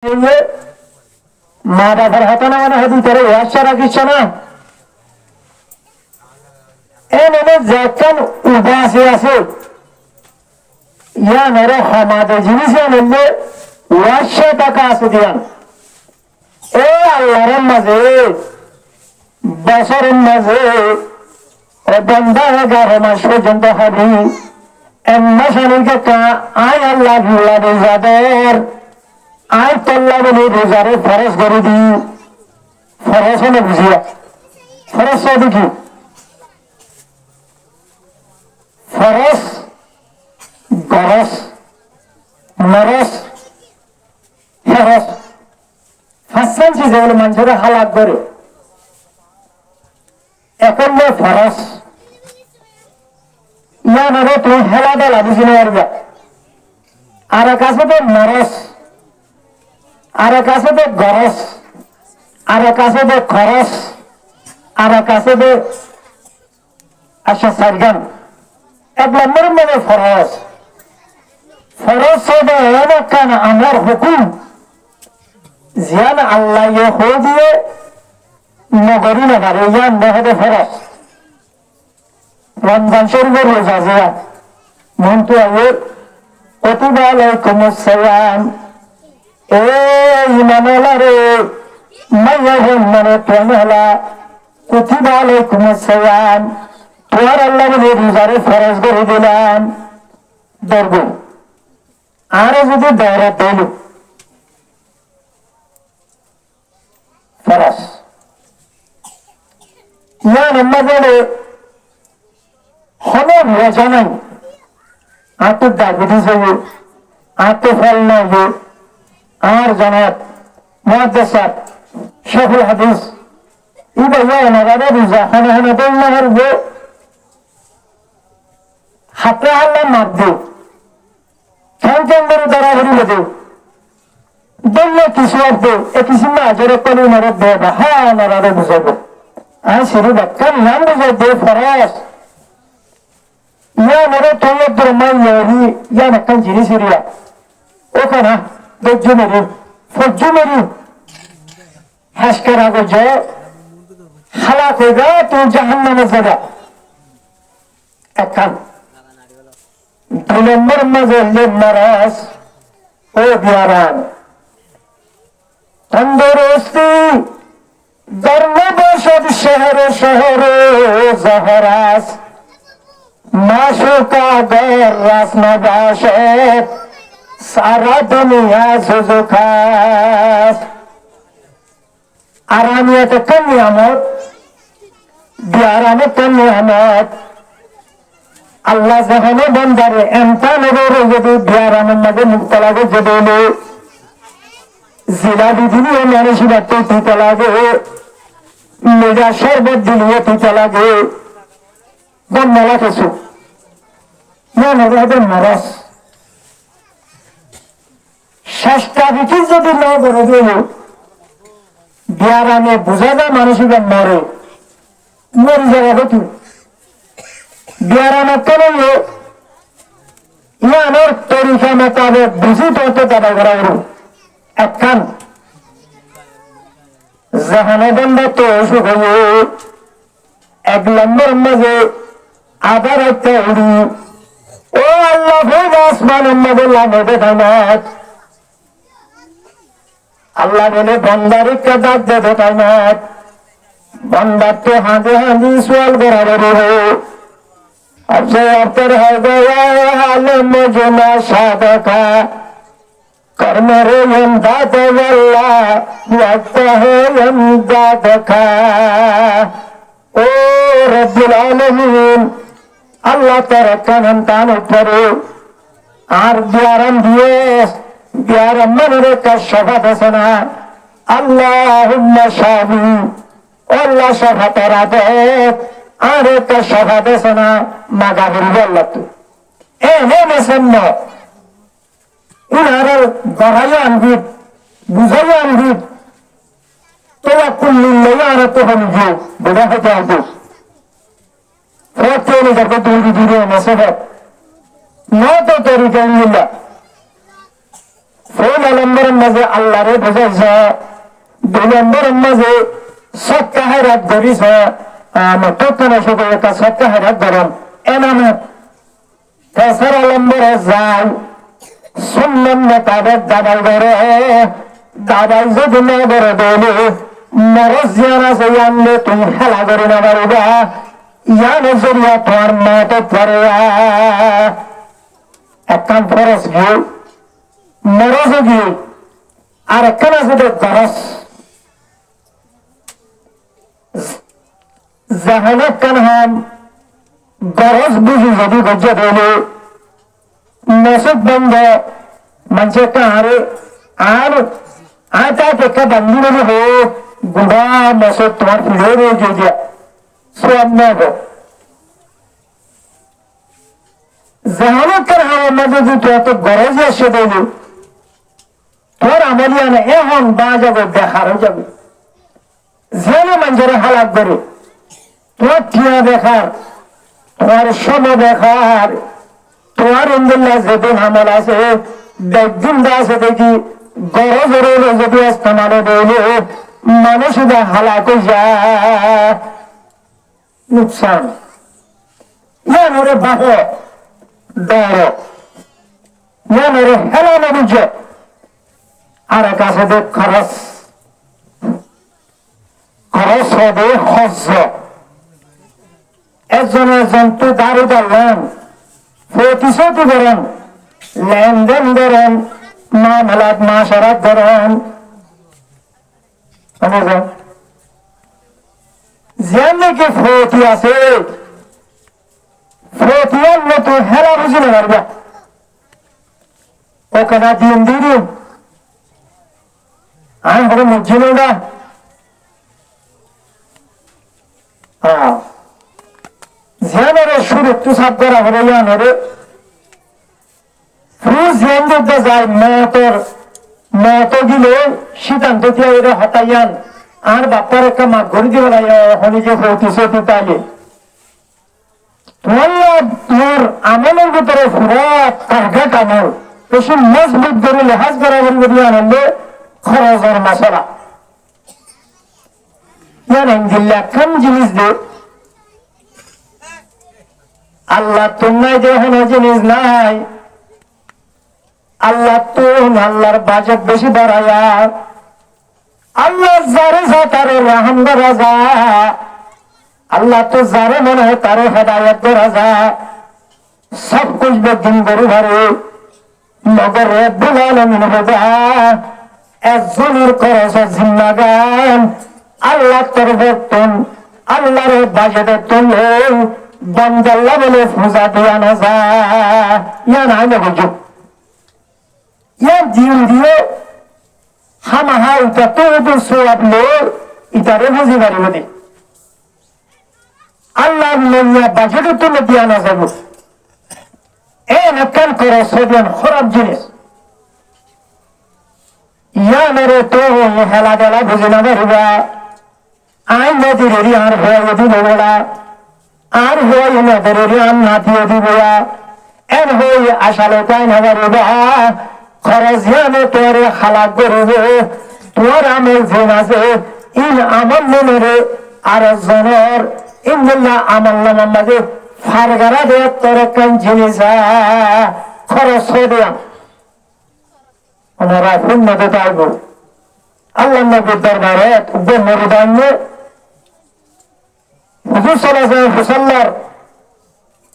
মা বাবার হাতে না মানে হাতি তারা ওয়াসা রাখিস না এনে যখন উদাসে আছে ইয়া নরে সমাজে জিনিস আনলে ওয়াসা টাকা আছে দিয়ান এ আল্লাহর মাঝে বছরের মাঝে বন্ধা 11 মাস পর্যন্ত হবি এমসানিকে আয় আল্লাহ যাদের আয় তল্লা বলে রোজারে ফরজ করে দিই ফরজ হলে বুঝিয়া ফরজ দেখি ফরজ গরস মরস ফরজ ফাঁসানছি যেগুলো মানুষের হালাত করে এখন ফরজ ইয়ারে তুমি হেলা দেলা বুঝি না পারবা আর এক আছে তো মরস আর এক আছে তো গরস আর এক আছে তো খরচ আর এক আছে তো আচ্ছা সারগান 1 নম্বর মানে ফরজ ফরজ হবে এমন আমার হুকুম জিয়ান আল্লাহ হো দিয়ে নগরী না পারে ইয়ান হবে ফরজ রমজান শরীফের রোজা জিয়া মন্টু আয়ের কুতিবা আলাইকুমুস সিয়াম এ ইমানওয়ালা রে মাইয়া মানে প্রেমওয়ালা কুতিবা আলাইকুমুস সিয়াম তোমার আল্লাহ বলে রোজারে ফরজ করে দিলাম ধরব আরো যদি দৌড়া দিল ফরজ ইয়ান আল্লাহ বলে হলো রোজা নাই আতো ডায়াবেটিস হইব আতো ফল না হইব আর জানাত মুহাদ্দিস শেখুল হাদিস ইবা ইয়ানারা রোজা খানা খানা দেন না হারবে হাতে আল্লাহ মার দেও কেন কেন করে দাঁড়া হরিলে দেও বললে কিছু আর দেও এ কিছু না জোরে কলি নারে দেব হ্যাঁ নারে বুঝাবো আর সেরু বাক্কার নাম বুঝাই দে ফরজ ইয়া মেরে তোর ব্রহ্মাই ইয়া একটা জিনিস এরিয়া ওখানে দজ্জু মেরি ফজ্জু মেরি হাসকার আগে যে হালাক হয়ে গা তুই জাহান্নামে যাবা একখান 2 নম্বর মাঝে মারাস ও বিয়ারান তন্দুরস্তি ধর্মবসত শহরে শহরে জহরাস মাশুকা গর রাসনা বাসত সারা দুনিয়া সুজুখাস আরামিয়াতে কোন নিয়ামত বিয়ারামে কোন নিয়ামত আল্লাহ যখন বন্দারে এমতা নগরে যদি বিয়ারামের মাঝে মুক্ত লাগে যদি জিলাপি দিলিও মানুষের দিতে লাগে মেজা শরবত দিলিও দিতে লাগে বন্যা কিছু মরস শেষটা বিক্রি যদি না করে দিল বিয়ারামে বোঝা যায় মানুষের মরে মরি যাবে হতো বিয়ারামে কেন ইয়ানোর তরিকা মোতাবেক বুঝি পড়তে দাবা করা হল একখান জাহানে বন্ধ তো অসুখ হয়ে 1 নম্বর মাঝে আবার একটা উড়ি ও আল্লাহ ভোগ আসমানের মধ্যে লাভে ধানাত আল্লাহ বলে বন্দারিকা ডাক দেবে ধানাত বন্দার তো হাঁদে হাঁদি সোয়াল বরাবর অর্থের হয় আলম জনা সাদকা কর্মরে এমদাদ আল্লাহ এমদাদকা ও রব্বুল আলামিন আল্লাহ তার কানন তান উপরে আর বিয়ারাম দিয়ে বিয়ারাম মনের একটা সভা আছে না আল্লাহুম্মা শাহি আল্লাহ সভা তারা দেখ আর একটা সভা আছে না মাগা বলবো আল্লাহ তুই মেসেন না উনার গড়াই আনবি বুঝাই আনবি তোরা কুল্লিল্লাই আর তো হনবি বোঝা হতে আসবো ফেলে যাকে তৈরি দূরে মেসে না তো তৈরি কেন পয়লা নম্বরের মাঝে আল্লাহরে বুঝাইছ, 2 নম্বরের মাঝে সৎকা হায়রাত ধরিস, আমার প্রথমে শুধু একটা সৎকা হায়রাত ধরন এনামত। 3 নম্বরে যাই সুন্নাত নেতাদের দাবাই ধরে, দাবাই যদি না ধরে বলে মরজ জিয়ান আছে আনলে তুমি খেলা করে না পারবা, ইয়ানের জরিয়া তোমার মাতে পড়ে একখান ফরস গিয়ে মরজ গিয়ে, আর একখান আছে গরস জাহান একখান হাম গরজ বুঝি যদি গজ্জা বলে মসুদ বন্ধ মানুষের কাহারে আর আটা টেকা বান্ধি বলে হো গুড়া মসুদ তোমার ফিরে রয়েছে দিয়া সব নেব জাহানের হাওয়ার মাঝে যদি এত গরজ এসে দেবে তোর আমলিয়া না এখন বা যাবে দেখারও যাবে যেন মানুষের হালাত করে তোমার টিয়া দেখার, তোমার সম দেখার, তোমার ইন্দুল্লাহ যেদিন আমল আছে দেখদিন আছে দেখি গরজ যদি ইস্তেমালে দেবে মানুষ হালাক যায় নুকসান ইয়ানরে বাহ ডর ইয়ানরে হেলানো বুঝে। আর এক আছে দেখ খরচ, খরচ হবে হজ। একজনের জন্তু দাঁড়ি ধরলেন, প্রতিশ্রুতি ধরেন, লেনদেন ধরেন, মামলাত মাসারাত ধরেন, যে নাকি ফতি আছে ফতিয়ার মতো হেলা বুঝি না পারবা ওখানে দিন দিন আমি হবে মুজিল না জ্ঞানের শুরু তু সাপ করা হবে জ্ঞানের ফুস জ্ঞান দিতে যায় মত দিলে সিদ্ধান্ত দিয়ে এরা হতাইয়ান আর বাপ্পার একটা মাঠ ঘড়ি দিব না হলে যে প্রতিশ্রুতি তাইলে তোমার আমলের ভিতরে পুরা টার্গেট আমল বেশি মজবুত করে লেহাজ করা বলে আনন্দে খরচের মশলা জানেন দিল্লা কম জিনিস দে আল্লাহ তোমায় যখন জিনিস নাই আল্লাহ তো আল্লাহর বাজেট বেশি বাড়ায়া আল্লাহ যারে যা তারে রহম করা যা আল্লাহ তো যারে মনে হয় তারে হেদায়ত করা যা সব কুছ দিন গরু ভরে মগর রব্বুল আলামিন হদা একজনের খরচ জিম্মাগান আল্লাহ তোর বর্তন আল্লাহর বাজেটে তুলে বন্দাল্লা বলে পূজা দেওয়া না যা ইয়া নাই বুঝো ইয়ার দিন দিয়ে হামাহা এটা তো সোয়াব লো ইটারে বুঝি পারিব দে আল্লাহ লইয়া বাজেটে তুলে দিয়া না যাব একাল করে সেদিন খারাপ জিনিস ইয়ানের তো হেলা দেলা বুঝি না পারিবা আই নদীর আর হয়ে দিব বলা আর হয়ে নদীর আর না দিয়ে দিব এর হয়ে আসালে তাই না পারিবা খরচ জানে তোর হালাক করব তোর আমল জিন আছে ইন আমল মনে আর জনের ইন্দিল্লা আমল নামার মাঝে ফারগারা দে তোর কান জিনিস খরচ হয়ে দেয়া ওনারা পুণ্যতে চাইব আল্লাহ নবীর দরবারে মরুদান্য হুজুর সাল্লাল্লাহু আলাইহি ওয়াসাল্লাম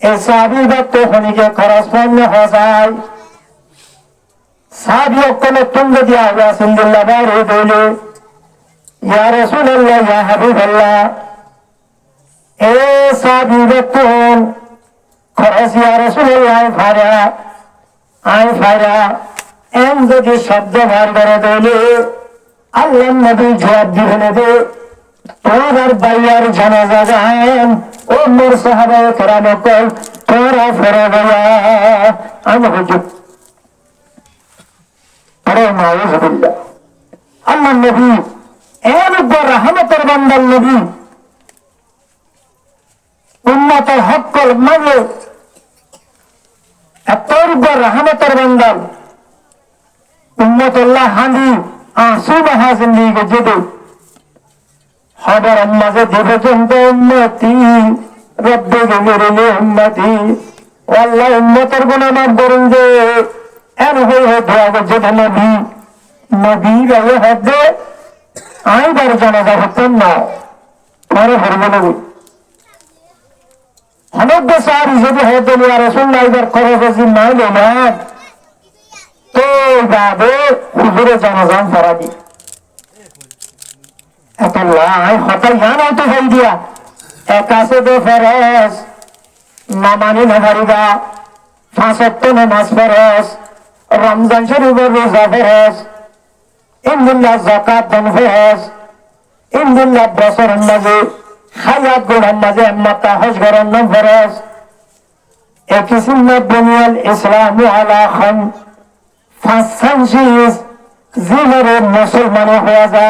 এই সাহাবীরা তো খনিকে খরচ পণ্য হয় সাহাবী ওখানে তুঙ্গে দিয়া হবে সিন্দুল্লাহ বাইরে বলে ইয়া রাসূলুল্লাহ ইয়া হাবিবাল্লাহ এ সাহাবীরা তো খরচ ইয়া রাসূলুল্লাহ ফায়রা এম যদি শব্দ বার করে দিলে আল্লাহ নবী জবাব দিবেন দে তোমার বাইয়ার জানাজা যান ও মোর সাহাবায়ে কেরাম কল তোরা ফেরে গয়া আমি হুজুর আরে নাউযুবিল্লাহ আল্লাহ নবী এর রহমতের বান্দার নবী উম্মতের হক মানে এত রহমতের বান্দার উম্মতুল্লাহ হানি আসুন হাসিন দিকে যেতে হবার মাঝে দেবে কিন্তু উম্মতি রব্বে গেলে উম্মতি আল্লাহ উম্মতের গুনাহ মাফ করুন যে এর হয়ে দোয়া করছে নবী নবী গায়ে হাত দে আই বার জানাজা হতেন না পরে ভরবে নবী অনেক বেশার যদি হতে নিয়ে রসুল নাইবার খরচ আছে নাইলে না তো যাবে হুজুরে জানাজান ফরা দি এত লাই হতাই জান হয়তো হয়ে দিয়া একাশে দে ফেরস না মানি না হারিবা ফাঁসত্ব নামাজ ফেরস রমজান শরীফের রোজা ফেরস ইন্দুল্লাহ যাকাত দান ফেরস ইন্দুল্লাহ বছরের মাঝে হায়াত গোড়ার মাঝে মাতা হজ গরম নাম ফেরস একই সুন্নাত বুনিয়াল ইসলাম আলা খান ফাঁসানশিস জিহরে মুসলমানে হয়ে যা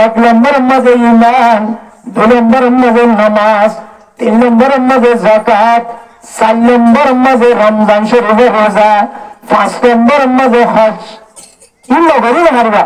এক নম্বরের মাঝে ইমান দুই নম্বরের মাঝে নামাজ তিন নম্বরের মাঝে যাকাত চার নম্বরের মাঝে রমজান শরীফের রোজা পাঁচ নম্বরের মাঝে হজ ইল্লা করি না